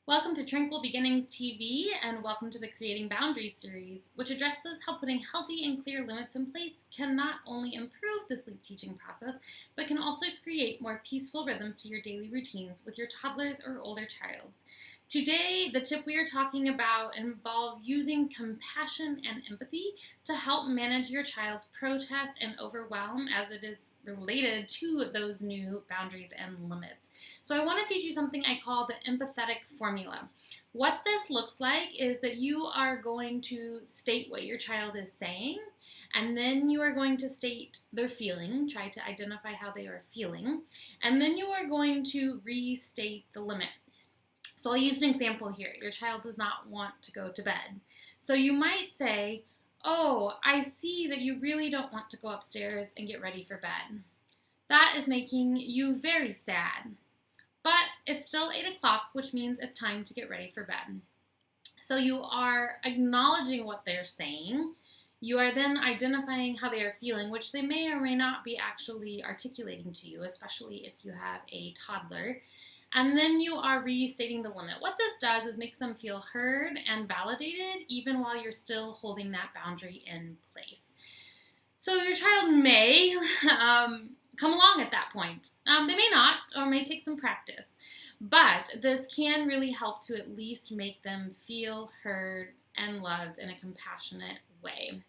Welcome to Tranquil Beginnings TV, and welcome to the Creating Boundaries series, which addresses how putting healthy and clear limits in place can not only improve the sleep teaching process, but can also create more peaceful rhythms to your daily routines with your toddlers or older child. Today, the tip we are talking about involves using compassion and empathy to help manage your child's protest and overwhelm as it is related to those new boundaries and limits. So I want to teach you something I call the empathetic formula. What this looks like is that you are going to state what your child is saying, and then you are going to state their feeling, try to identify how they are feeling, and then you are going to restate the limit. So I'll use an example here. Your child does not want to go to bed. So you might say, "Oh, I see that you really don't want to go upstairs and get ready for bed. That is making you very sad. But it's still 8 o'clock, which means it's time to get ready for bed." So you are acknowledging what they're saying. You are then identifying how they are feeling, which they may or may not be actually articulating to you, especially if you have a toddler. And then you are restating the limit. What this does is makes them feel heard and validated, even while you're still holding that boundary in place. So your child may come along at that point. They may not, or may take some practice. But this can really help to at least make them feel heard and loved in a compassionate way.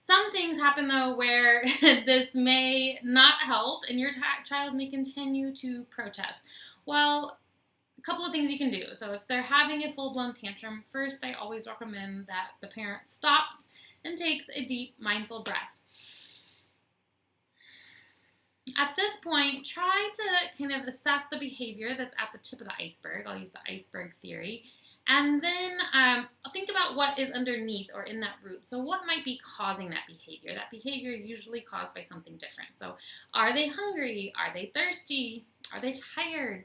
Some things happen, though, where this may not help and your child may continue to protest. Well, a couple of things you can do. So if they're having a full-blown tantrum, first I always recommend that the parent stops and takes a deep, mindful breath. At this point, try to kind of assess the behavior that's at the tip of the iceberg. I'll use the iceberg theory. And then think about what is underneath or in that root. So what might be causing that behavior? That behavior is usually caused by something different. So are they hungry? Are they thirsty? Are they tired?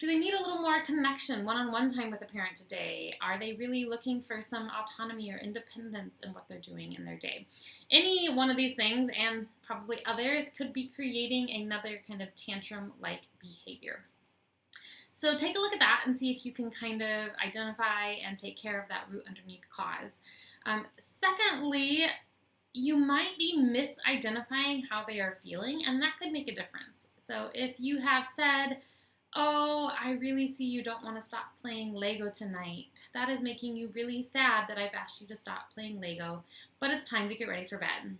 Do they need a little more connection, one-on-one time with a parent today? Are they really looking for some autonomy or independence in what they're doing in their day? Any one of these things, and probably others, could be creating another kind of tantrum-like behavior. So take a look at that and see if you can kind of identify and take care of that root underneath cause. Secondly, you might be misidentifying how they are feeling, and that could make a difference. So if you have said, "Oh, I really see you don't want to stop playing Lego tonight. That is making you really sad that I've asked you to stop playing Lego, but it's time to get ready for bed."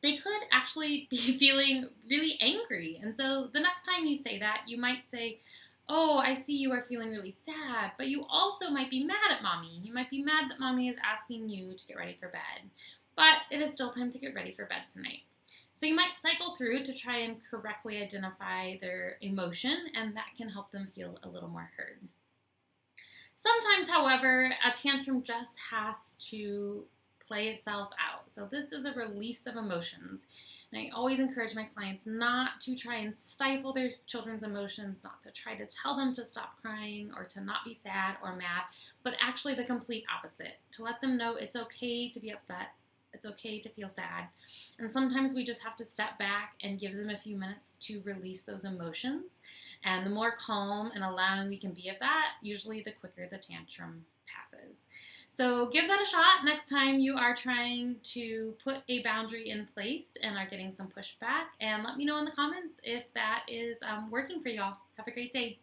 They could actually be feeling really angry. And so the next time you say that, you might say, "Oh, I see you are feeling really sad, but you also might be mad at mommy. You might be mad that mommy is asking you to get ready for bed, but it is still time to get ready for bed tonight." So you might cycle through to try and correctly identify their emotion, and that can help them feel a little more heard. Sometimes, however, a tantrum just has to play itself out. So this is a release of emotions. And I always encourage my clients not to try and stifle their children's emotions, not to try to tell them to stop crying or to not be sad or mad, but actually the complete opposite, to let them know it's okay to be upset. It's okay to feel sad. And sometimes we just have to step back and give them a few minutes to release those emotions. And the more calm and allowing we can be of that, usually the quicker the tantrum passes. So give that a shot next time you are trying to put a boundary in place and are getting some pushback. And let me know in the comments if that is working for y'all. Have a great day.